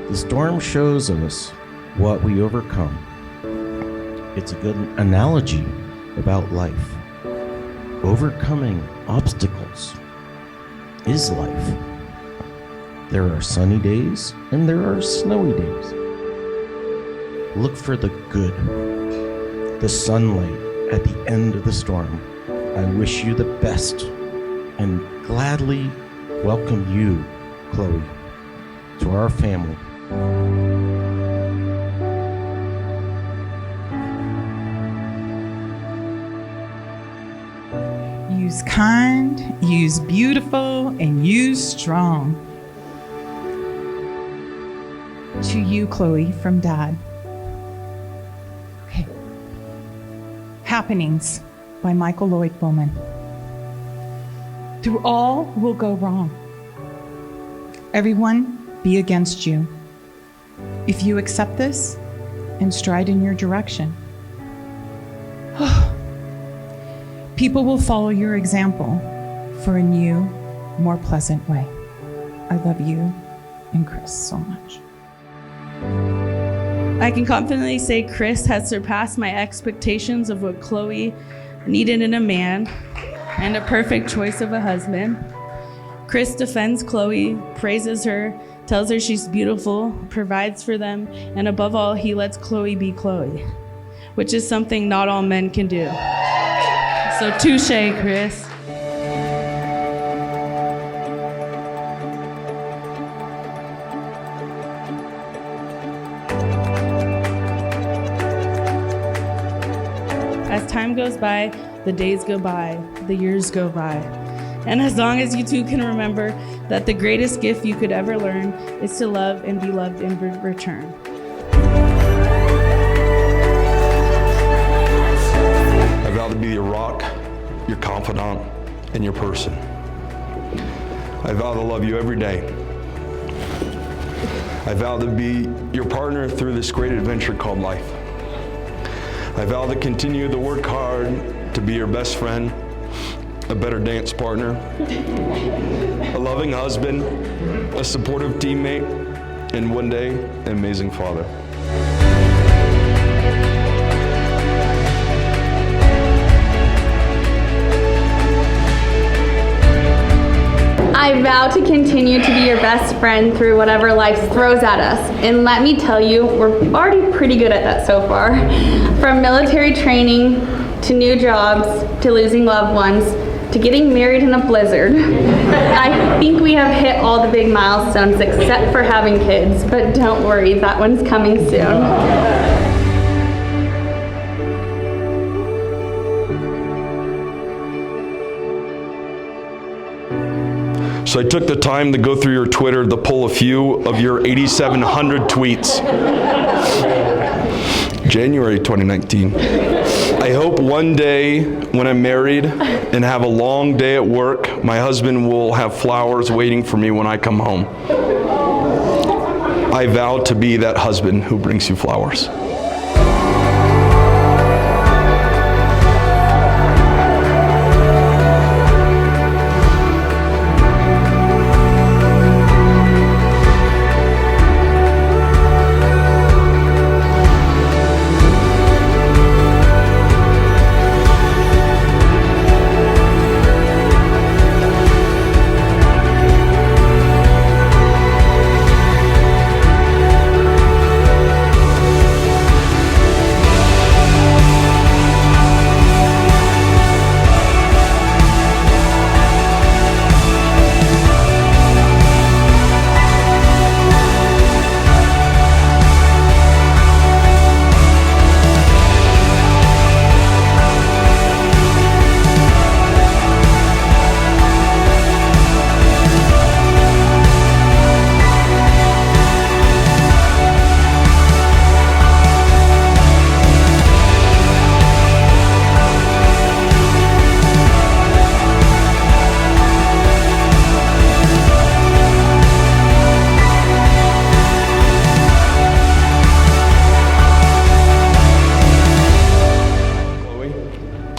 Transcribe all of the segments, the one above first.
The storm shows us what we overcome. It's a good analogy about life. Overcoming obstacles is life. There are sunny days and there are snowy days. Look for the good, the sunlight at the end of the storm. I wish you the best and gladly welcome you, Chloe, to our family. Use kind, use beautiful, and use strong. To you, Chloe, from Dad. Okay. Happenings by Michael Lloyd Bowman. Through all will go wrong. Everyone be against you. If you accept this and stride in your direction, people will follow your example for a new, more pleasant way. I love you and Chris so much. I can confidently say Chris has surpassed my expectations of what Chloe needed in a man and a perfect choice of a husband. Chris defends Chloe, praises her, tells her she's beautiful, provides for them, and above all, he lets Chloe be Chloe, which is something not all men can do. So touche, Chris. As time goes by, the days go by, the years go by. And as long as you two can remember that the greatest gift you could ever learn is to love and be loved in return. I vow to be your rock, your confidant, and your person. I vow to love you every day. I vow to be your partner through this great adventure called life. I vow to continue to work hard to be your best friend, a better dance partner, a loving husband, a supportive teammate, and one day, an amazing father. I vow to continue to be your best friend through whatever life throws at us. And let me tell you, we're already pretty good at that so far. From military training, to new jobs, to losing loved ones, to getting married in a blizzard. I think we have hit all the big milestones except for having kids, but don't worry, that one's coming soon. So I took the time to go through your Twitter to pull a few of your 8,700 tweets. January 2019. I hope one day when I'm married and have a long day at work, my husband will have flowers waiting for me when I come home. I vow to be that husband who brings you flowers.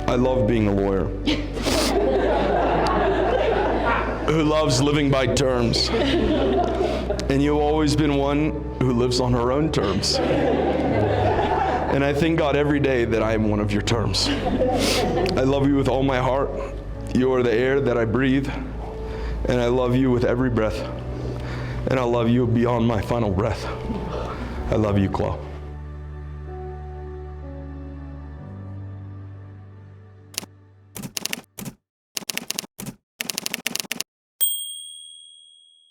I love being a lawyer. who loves living by terms. And you've always been one who lives on her own terms. And I thank God every day that I am one of your terms. I love you with all my heart. You are the air that I breathe. And I love you with every breath. And I love you beyond my final breath. I love you, Chloe.